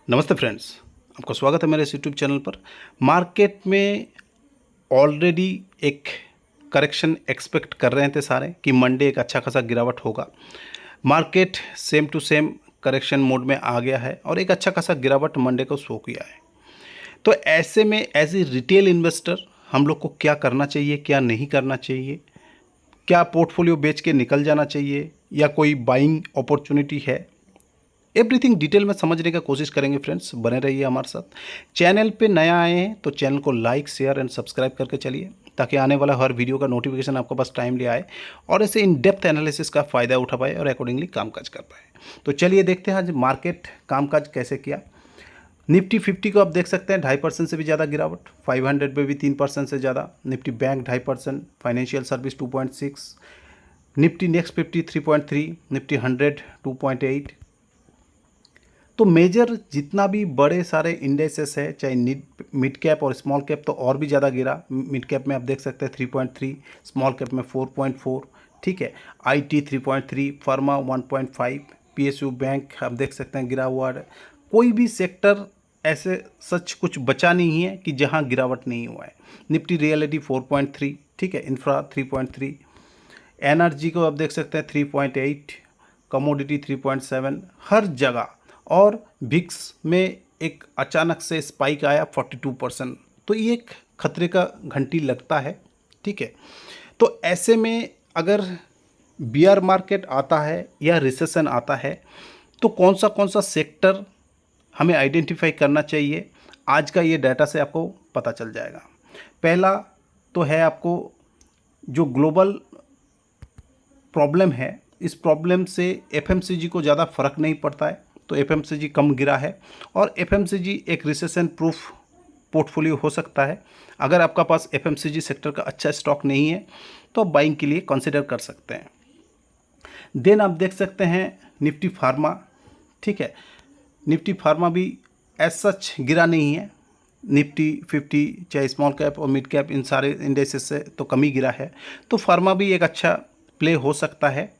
नमस्ते फ्रेंड्स, आपका स्वागत है मेरे इस यूट्यूब चैनल पर। मार्केट में ऑलरेडी एक करेक्शन एक्सपेक्ट कर रहे थे सारे कि मंडे एक अच्छा खासा गिरावट होगा। Market same to same correction mode में आ गया है और एक अच्छा खासा गिरावट मंडे को शो किया है। तो ऐसे में एज ए रिटेल इन्वेस्टर हम लोग को क्या करना चाहिए, क्या नहीं करना चाहिए, क्या पोर्टफोलियो बेच के निकल जाना चाहिए या कोई बाइंग अपॉर्चुनिटी है, एवरीथिंग डिटेल में समझने का कोशिश करेंगे। फ्रेंड्स, बने रहिए हमारे साथ। चैनल पे नया आए हैं तो चैनल को लाइक, शेयर एंड सब्सक्राइब करके चलिए, ताकि आने वाला हर वीडियो का नोटिफिकेशन आपके पास टाइमली आए और ऐसे इन डेप्थ एनालिसिस का फ़ायदा उठा पाए और अकॉर्डिंगली कामकाज कर पाए। तो चलिए देखते हैं आज मार्केट कामकाज कैसे किया। निफ्टी 50 को आप देख सकते हैं 2.5% से भी ज़्यादा गिरावट, 500 पे भी 3% से ज़्यादा, Nifty bank 2.5%, financial service 2.6, Nifty next 50 3.3, Nifty 100 2.8। तो मेजर जितना भी बड़े सारे इंडेक्सेस है, चाहे मिड कैप और स्मॉल कैप, तो और भी ज़्यादा गिरा। मिड कैप में आप देख सकते हैं 3.3, स्मॉल कैप में 4.4, ठीक है। आईटी 3.3, फार्मा 1.5, पीएसयू बैंक आप देख सकते हैं गिरा हुआ है। कोई भी सेक्टर ऐसे सच कुछ बचा नहीं है कि जहां गिरावट नहीं हुआ है। निफ्टी रियलिटी 4.3, ठीक है। इंफ्रा 3.3, एनर्जी को आप देख सकते हैं 3.8, कमोडिटी 3.7, हर जगह। और विक्स में एक अचानक से स्पाइक आया 42%, तो ये एक खतरे का घंटी लगता है, ठीक है। तो ऐसे में अगर बियर मार्केट आता है या रिसेशन आता है तो कौन सा सेक्टर हमें आइडेंटिफाई करना चाहिए, आज का ये डाटा से आपको पता चल जाएगा। पहला तो है आपको जो ग्लोबल प्रॉब्लम है, इस प्रॉब्लम से एफएमसीजी को ज़्यादा फर्क नहीं पड़ता है, तो एफएमसीजी कम गिरा है और एफएमसीजी एक रिसेशन प्रूफ पोर्टफोलियो हो सकता है। अगर आपका पास एफएमसीजी सेक्टर का अच्छा स्टॉक नहीं है तो आप बाइंग के लिए कंसिडर कर सकते हैं। देन आप देख सकते हैं निफ्टी फार्मा, ठीक है। निफ्टी फार्मा भी एज सच गिरा नहीं है। निफ्टी 50 चाहे स्मॉल कैप और मिड कैप इन सारे इंडेक्सेस से तो कम ही गिरा है, तो फार्मा भी एक अच्छा प्ले हो सकता है,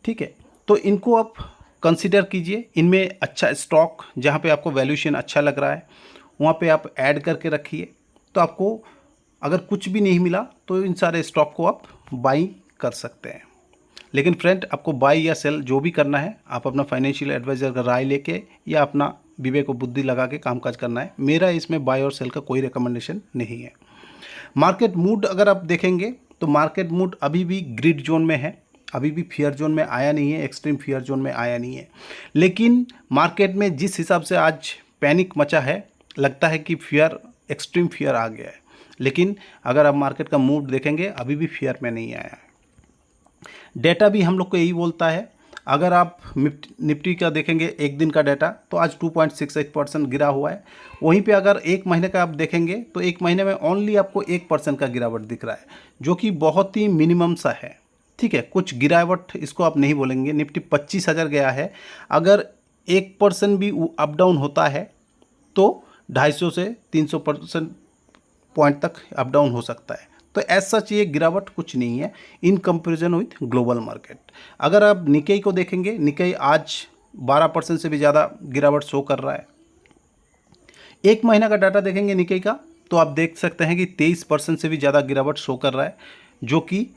ठीक है। तो इनको आप कंसिडर कीजिए। इनमें अच्छा स्टॉक जहाँ पे आपको वैल्यूएशन अच्छा लग रहा है वहाँ पे आप ऐड करके रखिए। तो आपको अगर कुछ भी नहीं मिला तो इन सारे स्टॉक को आप बाई कर सकते हैं। लेकिन फ्रेंड, आपको बाई या सेल जो भी करना है आप अपना फाइनेंशियल एडवाइज़र का राय लेके या अपना विवेक और बुद्धि लगा के कामकाज करना है। मेरा इसमें बाय और सेल का कोई रिकमेंडेशन नहीं है। मार्केट मूड अगर आप देखेंगे तो मार्केट मूड अभी भी ग्रिड जोन में है, अभी भी फियर जोन में आया नहीं है, एक्सट्रीम फियर जोन में आया नहीं है। लेकिन मार्केट में जिस हिसाब से आज पैनिक मचा है, लगता है कि फियर, एक्सट्रीम फियर आ गया है। लेकिन अगर आप मार्केट का मूड देखेंगे अभी भी फियर में नहीं आया है। डेटा भी हम लोग को यही बोलता है। अगर आप निफ्टी का देखेंगे एक दिन का डाटा तो आज 2.68% गिरा हुआ है। वहीं पे अगर एक महीने का आप देखेंगे तो एक महीने में ओनली आपको 1% का गिरावट दिख रहा है, जो कि बहुत ही मिनिमम सा है, ठीक है। कुछ गिरावट इसको आप नहीं बोलेंगे। निफ्टी 25,000 गया है, अगर 1% भी अप डाउन होता है तो 250 से 300% पॉइंट तक अप डाउन हो सकता है। तो एज सच ये गिरावट कुछ नहीं है in comparison with global market. अगर आप निकेई को देखेंगे, निकेई आज 12% से भी ज़्यादा गिरावट शो कर रहा है। एक महीना का डाटा देखेंगे निकेई का तो आप देख सकते हैं कि 23% से भी ज़्यादा गिरावट शो कर रहा है, जो कि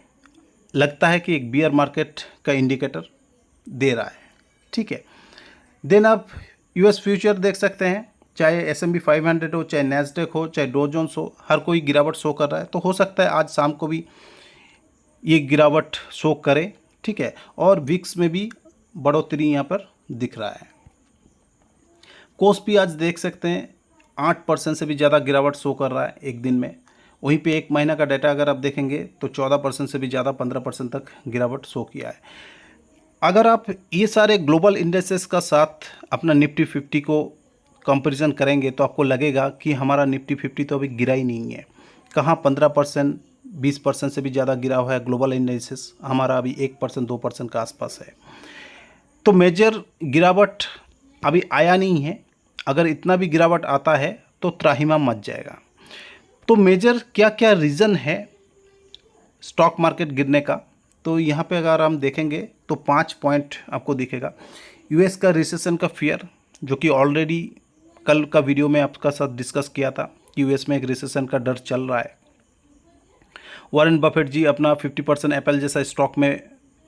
लगता है कि एक बियर मार्केट का इंडिकेटर दे रहा है, ठीक है। देन आप यूएस फ्यूचर देख सकते हैं, चाहे S&P 500 हो, चाहे नैस्डैक हो, चाहे डो जोन्स हो, हर कोई गिरावट शो कर रहा है। तो हो सकता है आज शाम को भी ये गिरावट शो करे, ठीक है। और विक्स में भी बढ़ोतरी यहाँ पर दिख रहा है। कोस्पी आज देख सकते हैं 8% से भी ज़्यादा गिरावट शो कर रहा है एक दिन में। वहीं पे एक महीना का डाटा अगर आप देखेंगे तो 14% से भी ज़्यादा, 15% तक गिरावट शो किया है। अगर आप ये सारे ग्लोबल इंडेक्सेस का साथ अपना निफ्टी 50 को कंपैरिजन करेंगे तो आपको लगेगा कि हमारा निफ्टी 50 तो अभी गिरा ही नहीं है। कहाँ 15%, 20% से भी ज़्यादा गिरा हुआ है ग्लोबल इंडेक्सेस, हमारा अभी 1%, 2% का आसपास है। तो मेजर गिरावट अभी आया नहीं है। अगर इतना भी गिरावट आता है तो त्राहिमाम मच जाएगा। तो मेजर क्या क्या रीज़न है स्टॉक मार्केट गिरने का, तो यहाँ पे अगर हम देखेंगे तो 5 पॉइंट आपको दिखेगा। यूएस का रिसेशन का फियर, जो कि ऑलरेडी कल का वीडियो में आपका साथ डिस्कस किया था कि यूएस में एक रिसेशन का डर चल रहा है। वॉरेन बफेट जी अपना 50% एप्पल जैसा स्टॉक में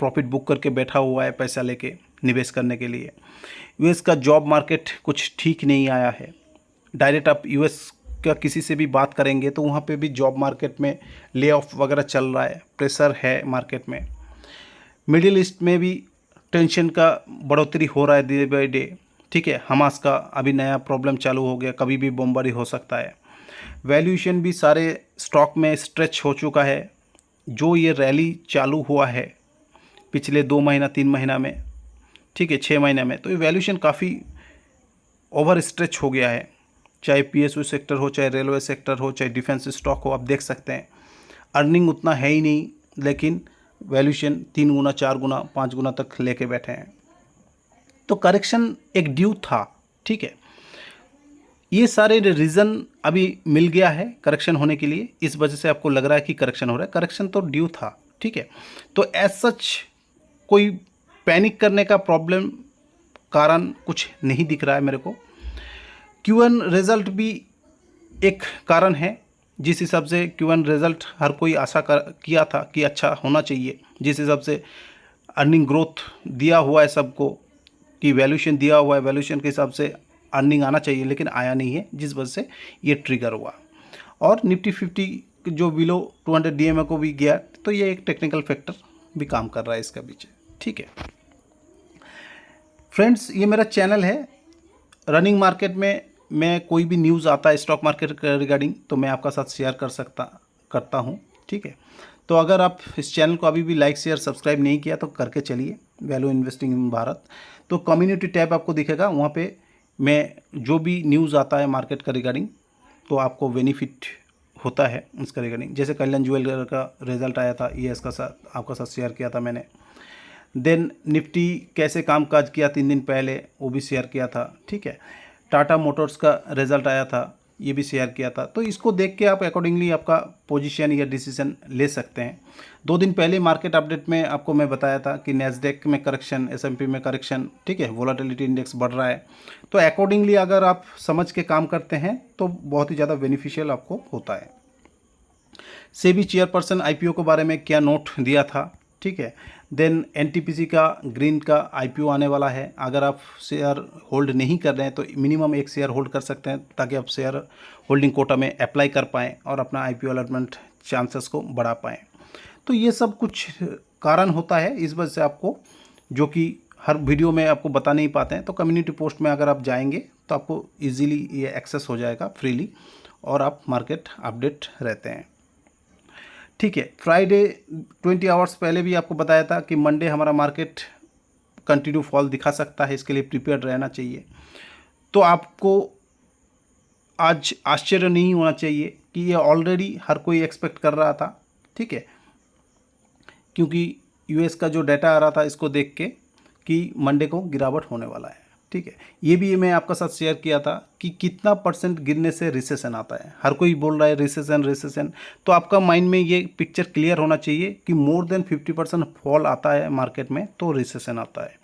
प्रॉफिट बुक करके बैठा हुआ है पैसा लेके निवेश करने के लिए। यूएस का जॉब मार्केट कुछ ठीक नहीं आया है। डायरेक्ट आप यूएस का किसी से भी बात करेंगे तो वहाँ पे भी जॉब मार्केट में ले ऑफ वगैरह चल रहा है, प्रेशर है मार्केट में। मिडिल ईस्ट में भी टेंशन का बढ़ोतरी हो रहा है डे बाई डे, ठीक है। हमास का अभी नया प्रॉब्लम चालू हो गया, कभी भी बमबारी हो सकता है। वैल्यूएशन भी सारे स्टॉक में स्ट्रेच हो चुका है। जो ये रैली चालू हुआ है पिछले 2 महीना 3 महीना में, ठीक है, 6 महीने में, तो ये वैल्यूएशन काफ़ी ओवर स्ट्रेच हो गया है। चाहे पीएसयू सेक्टर हो, चाहे रेलवे सेक्टर हो, चाहे डिफेंस स्टॉक हो, आप देख सकते हैं अर्निंग उतना है ही नहीं, लेकिन वैल्यूएशन 3 गुना 4 गुना 5 गुना तक लेके बैठे हैं। तो करेक्शन एक ड्यू था, ठीक है। ये सारे रीज़न अभी मिल गया है करेक्शन होने के लिए, इस वजह से आपको लग रहा है कि करेक्शन हो रहा है। करेक्शन तो ड्यू था, ठीक है। तो एज सच कोई पैनिक करने का प्रॉब्लम कारण कुछ नहीं दिख रहा है मेरे को। Q1 रिज़ल्ट भी एक कारण है। जिस हिसाब से Q1 रिज़ल्ट हर कोई आशा किया था कि अच्छा होना चाहिए, जिस हिसाब से अर्निंग ग्रोथ दिया हुआ है सबको, कि वैल्यूएशन दिया हुआ है, वैल्यूएशन के हिसाब से अर्निंग आना चाहिए, लेकिन आया नहीं है, जिस वजह से ये ट्रिगर हुआ। और निफ्टी 50 जो बिलो 200 DMA को भी गया, तो ये एक टेक्निकल फैक्टर भी काम कर रहा है इसका पीछे, ठीक है। फ्रेंड्स, ये मेरा चैनल है। रनिंग मार्केट में मैं कोई भी न्यूज़ आता है स्टॉक मार्केट के रिगार्डिंग तो मैं आपका साथ शेयर करता हूँ, ठीक है। तो अगर आप इस चैनल को अभी भी लाइक शेयर सब्सक्राइब नहीं किया तो करके चलिए। वैल्यू इन्वेस्टिंग इन भारत, तो कम्युनिटी टैब आपको दिखेगा, वहाँ पे मैं जो भी न्यूज़ आता है मार्केट का रिगार्डिंग तो आपको बेनिफिट होता है उसका रिगार्डिंग। जैसे कल्याण ज्वेलर का रिजल्ट आया था, ये इसका साथ आपका साथ शेयर किया था मैंने। देन निफ्टी कैसे कामकाज किया 3 दिन पहले, वो भी शेयर किया था, ठीक है। टाटा मोटर्स का रिजल्ट आया था, ये भी शेयर किया था। तो इसको देख के आप अकॉर्डिंगली आपका पोजीशन या डिसीजन ले सकते हैं। 2 दिन पहले मार्केट अपडेट में आपको मैं बताया था कि नैस्डैक में करेक्शन, एसएमपी में करेक्शन, ठीक है, वोलेटिलिटी इंडेक्स बढ़ रहा है। तो अकॉर्डिंगली अगर आप समझ के काम करते हैं तो बहुत ही ज़्यादा बेनिफिशियल आपको होता है। सेबी चेयरपर्सन आईपीओ के बारे में क्या नोट दिया था, ठीक है। देन एनटीपीसी का ग्रीन का आईपीओ आने वाला है। अगर आप शेयर होल्ड नहीं कर रहे हैं तो मिनिमम 1 शेयर होल्ड कर सकते हैं, ताकि आप शेयर होल्डिंग कोटा में अप्लाई कर पाएँ और अपना आईपीओ अलॉटमेंट चांसेस को बढ़ा पाएँ। तो ये सब कुछ कारण होता है, इस वजह से आपको, जो कि हर वीडियो में आपको बता नहीं पाते हैं, तो कम्युनिटी पोस्ट में अगर आप जाएंगे तो आपको ईजिली ये एक्सेस हो जाएगा फ्रीली, और आप मार्केट अपडेट रहते हैं, ठीक है। फ्राइडे 20 आवर्स पहले भी आपको बताया था कि मंडे हमारा मार्केट कंटिन्यू फॉल दिखा सकता है, इसके लिए प्रिपेयर्ड रहना चाहिए। तो आपको आज आश्चर्य नहीं होना चाहिए कि ये ऑलरेडी हर कोई एक्सपेक्ट कर रहा था, ठीक है, क्योंकि यूएस का जो डाटा आ रहा था इसको देख के कि मंडे को गिरावट होने वाला है, ठीक है। ये भी मैं आपका साथ शेयर किया था कि कितना % गिरने से रिसेशन आता है। हर कोई बोल रहा है रिसेशन, तो आपका माइंड में ये पिक्चर क्लियर होना चाहिए कि मोर देन 50% फॉल आता है मार्केट में तो रिसेशन आता है,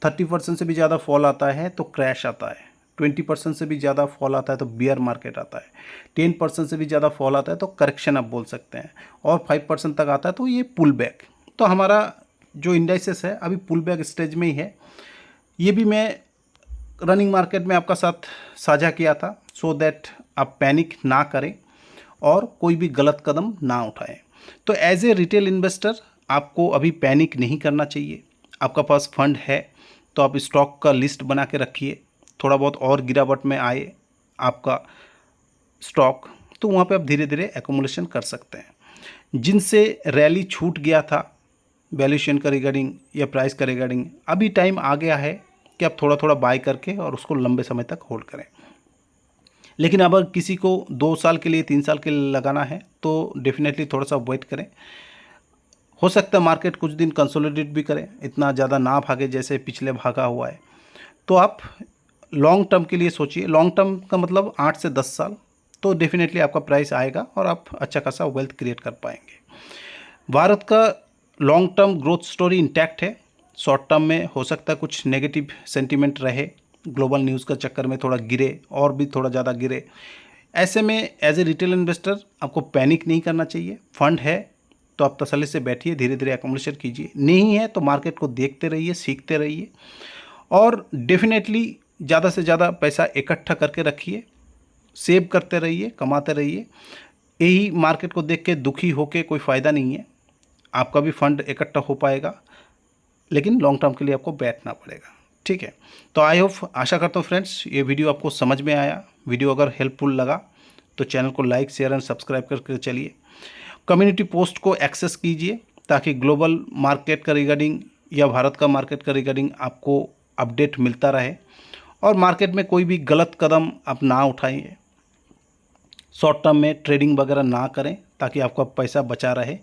30% से भी ज़्यादा फॉल आता है तो क्रैश आता है, 20% से भी ज़्यादा फॉल आता है तो बियर मार्केट आता है, 10% से भी ज़्यादा फॉल आता है तो करेक्शन आप बोल सकते हैं, और 5% तक आता है तो ये पुल बैक। तो हमारा जो इंडाइसेस है अभी पुल बैक स्टेज में ही है। ये भी मैं रनिंग मार्केट में आपका साथ साझा किया था, सो दैट आप पैनिक ना करें और कोई भी गलत कदम ना उठाएं। तो एज ए रिटेल इन्वेस्टर आपको अभी पैनिक नहीं करना चाहिए। आपका पास फंड है तो आप स्टॉक का लिस्ट बना के रखिए। थोड़ा बहुत और गिरावट में आए आपका स्टॉक तो वहाँ पे आप धीरे धीरे एकोमुलेशन कर सकते हैं। जिनसे रैली छूट गया था वैल्यूएशन का रिगार्डिंग या प्राइस का रिगार्डिंग, अभी टाइम आ गया है कि आप थोड़ा थोड़ा बाय करके और उसको लंबे समय तक होल्ड करें। लेकिन अगर किसी को 2 साल के लिए 3 साल के लिए लगाना है तो डेफिनेटली थोड़ा सा वेट करें। हो सकता है मार्केट कुछ दिन कंसोलिडेट भी करें, इतना ज़्यादा ना भागे जैसे पिछले भागा हुआ है। तो आप लॉन्ग टर्म के लिए सोचिए। लॉन्ग टर्म का मतलब 8 से 10 साल, तो डेफिनेटली आपका प्राइस आएगा और आप अच्छा खासा वेल्थ क्रिएट कर पाएंगे। भारत का long term growth story intact है। शॉर्ट टर्म में हो सकता है कुछ नेगेटिव सेंटीमेंट रहे, ग्लोबल न्यूज़ का चक्कर में थोड़ा गिरे और भी थोड़ा ज़्यादा गिरे। ऐसे में एज ए रिटेल इन्वेस्टर आपको पैनिक नहीं करना चाहिए। फंड है तो आप तसल्ली से बैठिए, धीरे धीरे अकोमोडेशन कीजिए। नहीं है तो मार्केट को देखते रहिए, सीखते रहिए और डेफिनेटली ज़्यादा से ज़्यादा पैसा इकट्ठा करके रखिए, सेव करते रहिए, कमाते रहिए। यही मार्केट को देख के दुखी होके कोई फ़ायदा नहीं है। आपका भी फंड इकट्ठा हो पाएगा, लेकिन लॉन्ग टर्म के लिए आपको बैठना पड़ेगा। ठीक है, तो आई होप, आशा करता हूँ फ्रेंड्स ये वीडियो आपको समझ में आया। वीडियो अगर हेल्पफुल लगा तो चैनल को लाइक, शेयर एंड सब्सक्राइब करके चलिए। कम्युनिटी पोस्ट को एक्सेस कीजिए ताकि ग्लोबल मार्केट का रिगार्डिंग या भारत का मार्केट का रिगार्डिंग आपको अपडेट मिलता रहे और मार्केट में कोई भी गलत कदम आप ना उठाइए, शॉर्ट टर्म में ट्रेडिंग वगैरह ना करें ताकि आपका पैसा बचा रहे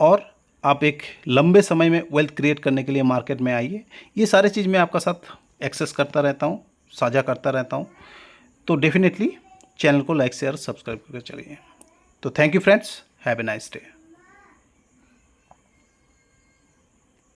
और आप एक लंबे समय में वेल्थ क्रिएट करने के लिए मार्केट में आइए। ये सारी चीज़ मैं आपका साथ एक्सेस करता रहता हूँ, साझा करता रहता हूँ। तो डेफिनेटली चैनल को लाइक, शेयर, सब्सक्राइब करके चलिए। तो thank you friends, have a nice day.